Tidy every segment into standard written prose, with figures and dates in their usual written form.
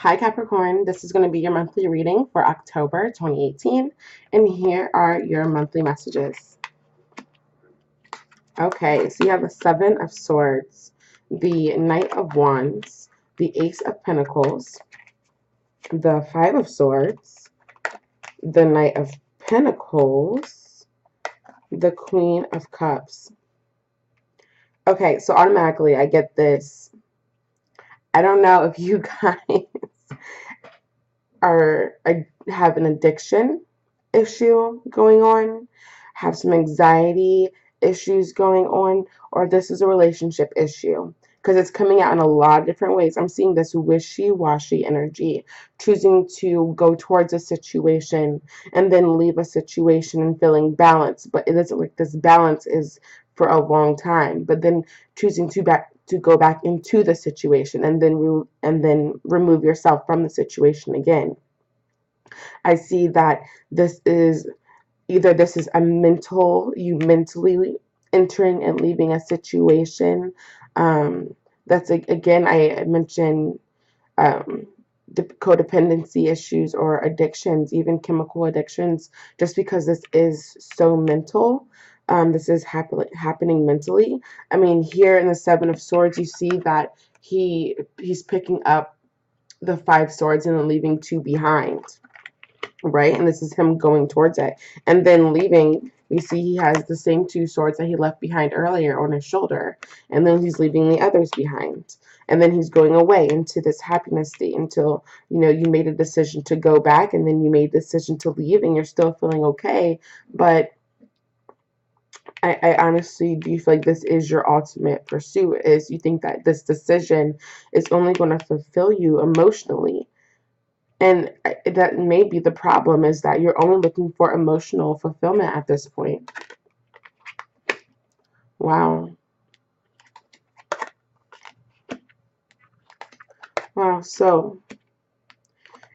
Hi Capricorn, this is going to be your monthly reading for October 2018, and here are your monthly messages. Okay, so you have the Seven of Swords, the Knight of Wands, the Ace of Pentacles, the Five of Swords, the Knight of Pentacles, the Queen of Cups. Okay, so automatically I get this. I don't know if you guys have an addiction issue going on, have some anxiety issues going on, or this is a relationship issue. Because it's coming out in a lot of different ways. I'm seeing this wishy-washy energy, choosing to go towards a situation and then leave a situation and feeling balanced. But it doesn't like this balance is for a long time. But then choosing to go back into the situation and then remove yourself from the situation again. I see that this is either this is you mentally entering and leaving a situation. That's again, I mentioned um, codependency issues or addictions, even chemical addictions, just because this is so mental. This is happening mentally. I mean, here in the Seven of Swords, you see that he's picking up the Five Swords and then leaving two behind, right? And this is him going towards it. And then leaving, you see he has the same two swords that he left behind earlier on his shoulder. And then he's leaving the others behind. And then he's going away into this happiness state until, you made a decision to go back, and then you made a decision to leave, and you're still feeling okay. But I honestly do feel like this is your ultimate pursuit, is you think that this decision is only going to fulfill you emotionally. And that may be the problem, is that you're only looking for emotional fulfillment at this point. Wow. Wow. So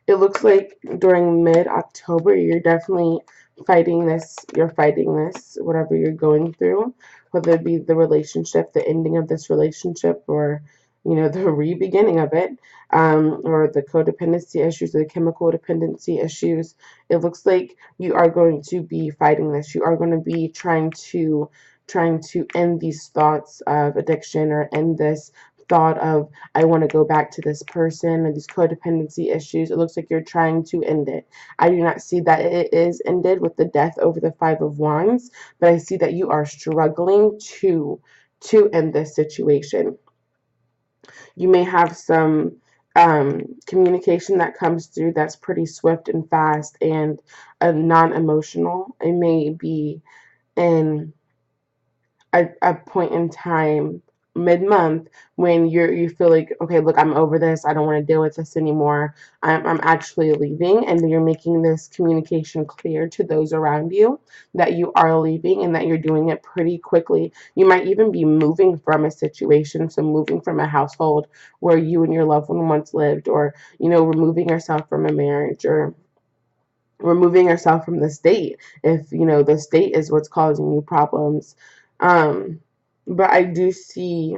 it looks like during mid-October, you're definitely fighting this. You're fighting this, whatever you're going through, whether it be the relationship, the ending of this relationship, or the re-beginning of it, or the codependency issues, the chemical dependency issues. It looks like you are going to be fighting this. You are going to be trying to end these thoughts of addiction, or end this thought of, I want to go back to this person, and these codependency issues. It looks like you're trying to end it. I do not see that it is ended with the death over the Five of Wands, but I see that you are struggling to end this situation. You may have some communication that comes through that's pretty swift and fast and non-emotional. It may be in a point in time mid-month when you feel like, okay, look, I'm over this, I don't want to deal with this anymore, I'm actually leaving, and you're making this communication clear to those around you that you are leaving and that you're doing it pretty quickly. You might even be moving from a situation, so moving from a household where you and your loved one once lived, or removing yourself from a marriage, or removing yourself from the state if the state is what's causing you problems. But I do see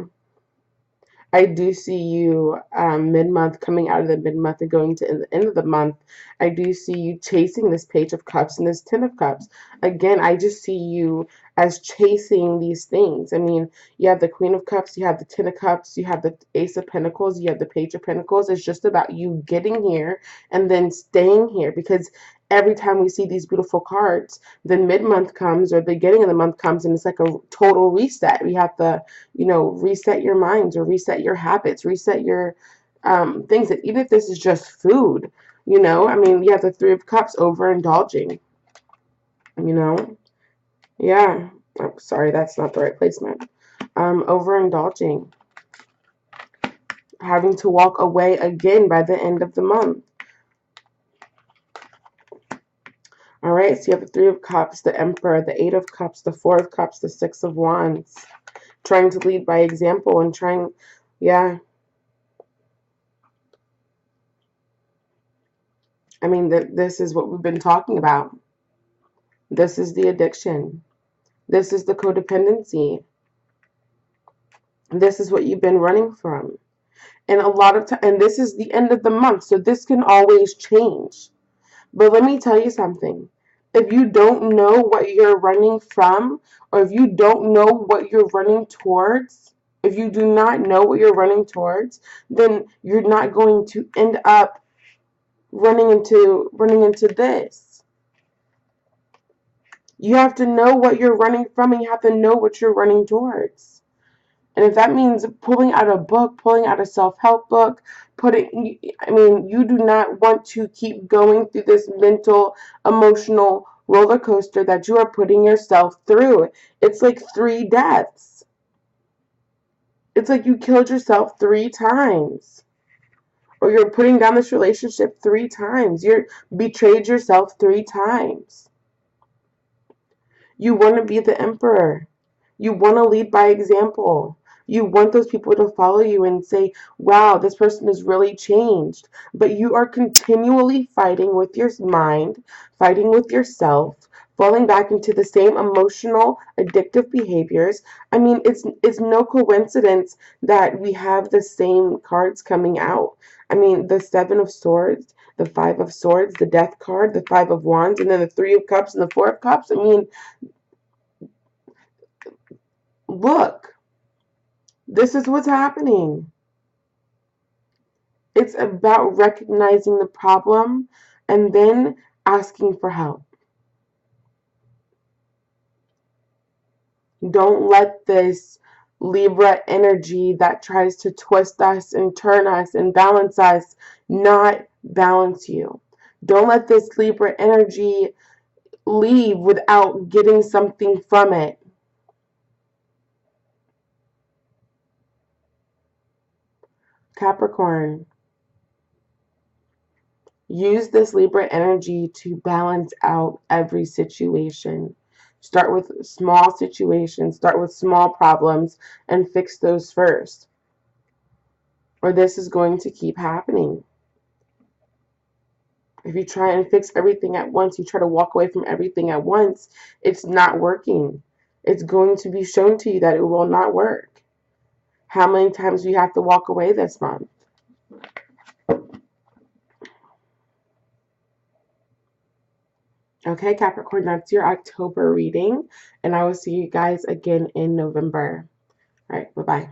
you mid-month, coming out of the mid-month and going to the end of the month. I do see you chasing this Page of Cups and this Ten of Cups. Again, I just see you as chasing these things. I mean, you have the Queen of Cups, you have the Ten of Cups, you have the Ace of Pentacles, you have the Page of Pentacles. It's just about you getting here and then staying here, because every time we see these beautiful cards, then mid-month comes, or the beginning of the month comes, and it's like a total reset. We have to reset your minds, or reset your habits, reset your things. That even if this is just food, I mean, you have the Three of Cups, overindulging, yeah. Oh, sorry, that's not the right placement. Overindulging, having to walk away again by the end of the month. All right, so you have the Three of Cups, the Emperor, the Eight of Cups, the Four of Cups, the Six of Wands. Trying to lead by example and yeah. I mean, this is what we've been talking about. This is the addiction. This is the codependency. This is what you've been running from. And a lot of time, and this is the end of the month, so this can always change. But let me tell you something. If you don't know what you're running from, or if you don't know what you're running towards, if you do not know what you're running towards, then you're not going to end up running into this. You have to know what you're running from, and you have to know what you're running towards. And if that means pulling out a book, pulling out a self-help book, you do not want to keep going through this mental, emotional roller coaster that you are putting yourself through. It's like 3 deaths. It's like you killed yourself 3 times. Or you're putting down this relationship 3 times. You're betrayed yourself 3 times. You want to be the emperor. You want to lead by example. You want those people to follow you and say, wow, this person is really changed. But you are continually fighting with your mind, fighting with yourself, falling back into the same emotional, addictive behaviors. I mean, it's no coincidence that we have the same cards coming out. I mean, the 7 of Swords, the 5 of Swords, the Death card, the 5 of Wands, and then the 3 of Cups and the 4 of Cups. I mean, look, this is what's happening. It's about recognizing the problem and then asking for help. Don't let this Libra energy that tries to twist us and turn us and balance us not balance you. Don't let this Libra energy leave without getting something from it. Capricorn, use this Libra energy to balance out every situation. Start with small situations, start with small problems, and fix those first. Or this is going to keep happening. If you try and fix everything at once, you try to walk away from everything at once, it's not working. It's going to be shown to you that it will not work. How many times do you have to walk away this month? Okay, Capricorn, that's your October reading, and I will see you guys again in November. All right, bye-bye.